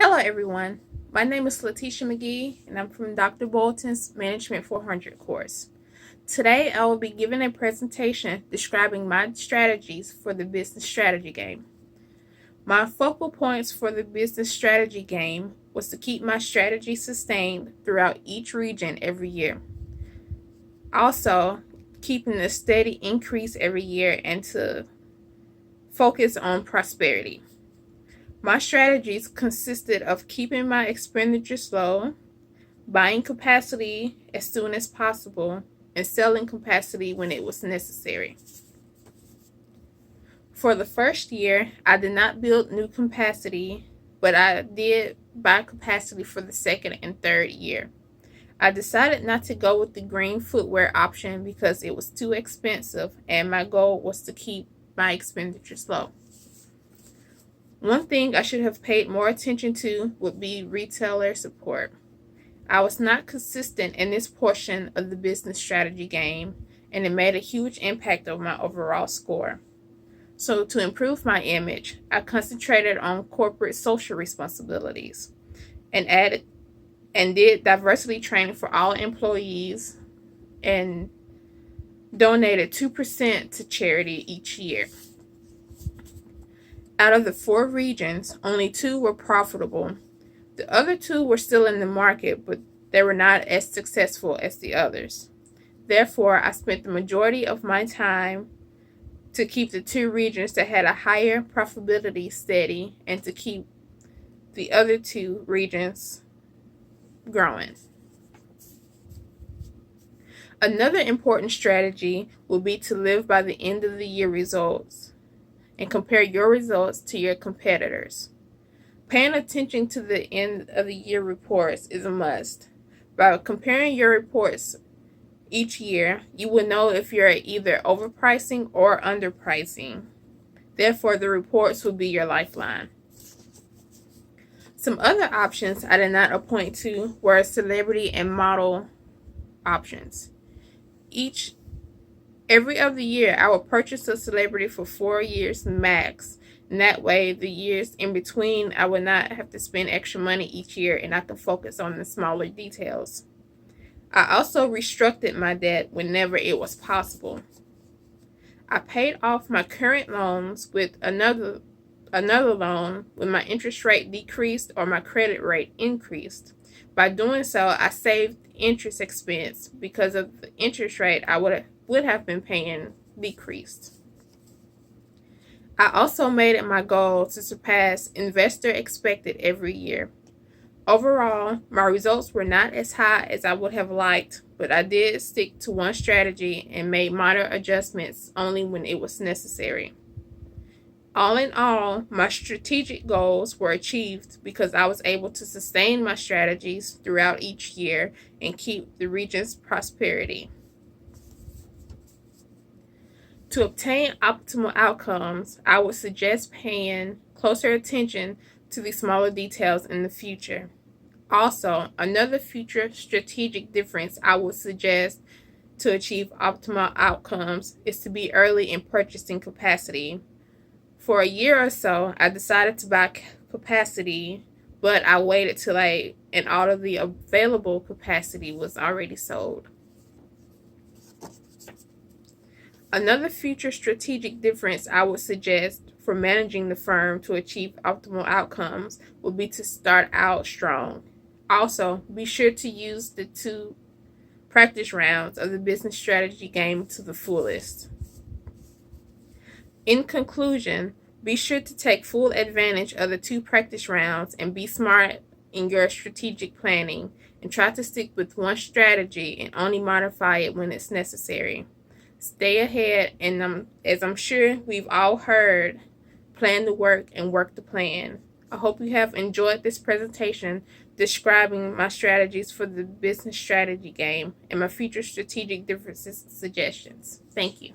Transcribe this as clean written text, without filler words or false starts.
Hello, everyone. My name is Letitia McGee, and I'm from Dr. Bolton's Management 400 course. Today, I will be giving a presentation describing my strategies for the business strategy game. My focal points for the business strategy game was to keep my strategy sustained throughout each region every year. Also, keeping a steady increase every year and to focus on prosperity. My strategies consisted of keeping my expenditures low, buying capacity as soon as possible, and selling capacity when it was necessary. For the first year, I did not build new capacity, but I did buy capacity for the second and third year. I decided not to go with the green footwear option because it was too expensive, and my goal was to keep my expenditures low. One thing I should have paid more attention to would be retailer support. I was not consistent in this portion of the business strategy game, and it made a huge impact on my overall score. So, to improve my image, I concentrated on corporate social responsibilities and did diversity training for all employees and donated 2% to charity each year. Out of the 4 regions, only 2 were profitable. The other 2 were still in the market, but they were not as successful as the others. Therefore, I spent the majority of my time to keep the 2 regions that had a higher profitability steady and to keep the other 2 regions growing. Another important strategy will be to live by the end of the year results and compare your results to your competitors. Paying attention to the end of the year reports is a must. By comparing your reports each year, you will know if you're either overpricing or underpricing. Therefore, the reports will be your lifeline. Some other options I did not appoint to were celebrity and model options. Every other year, I will purchase a celebrity for 4 years max. And that way, the years in between, I will not have to spend extra money each year and I can focus on the smaller details. I also restructured my debt whenever it was possible. I paid off my current loans with another loan when my interest rate decreased or my credit rate increased. By doing so, I saved interest expense because of the interest rate I would have been paying decreased. I also made it my goal to surpass investor expected every year. Overall, my results were not as high as I would have liked, but I did stick to one strategy and made minor adjustments only when it was necessary. All in all, my strategic goals were achieved because I was able to sustain my strategies throughout each year and keep the region's prosperity. To obtain optimal outcomes, I would suggest paying closer attention to the smaller details in the future. Also, another future strategic difference I would suggest to achieve optimal outcomes is to be early in purchasing capacity. For a year or so, I decided to buy capacity, but I waited till and all of the available capacity was already sold. Another future strategic difference I would suggest for managing the firm to achieve optimal outcomes would be to start out strong. Also, be sure to use the 2 practice rounds of the business strategy game to the fullest. In conclusion, be sure to take full advantage of the 2 practice rounds and be smart in your strategic planning and try to stick with one strategy and only modify it when it's necessary. Stay ahead, and as I'm sure we've all heard, plan the work and work the plan. I hope you have enjoyed this presentation describing my strategies for the business strategy game and my future strategic differences suggestions. Thank you.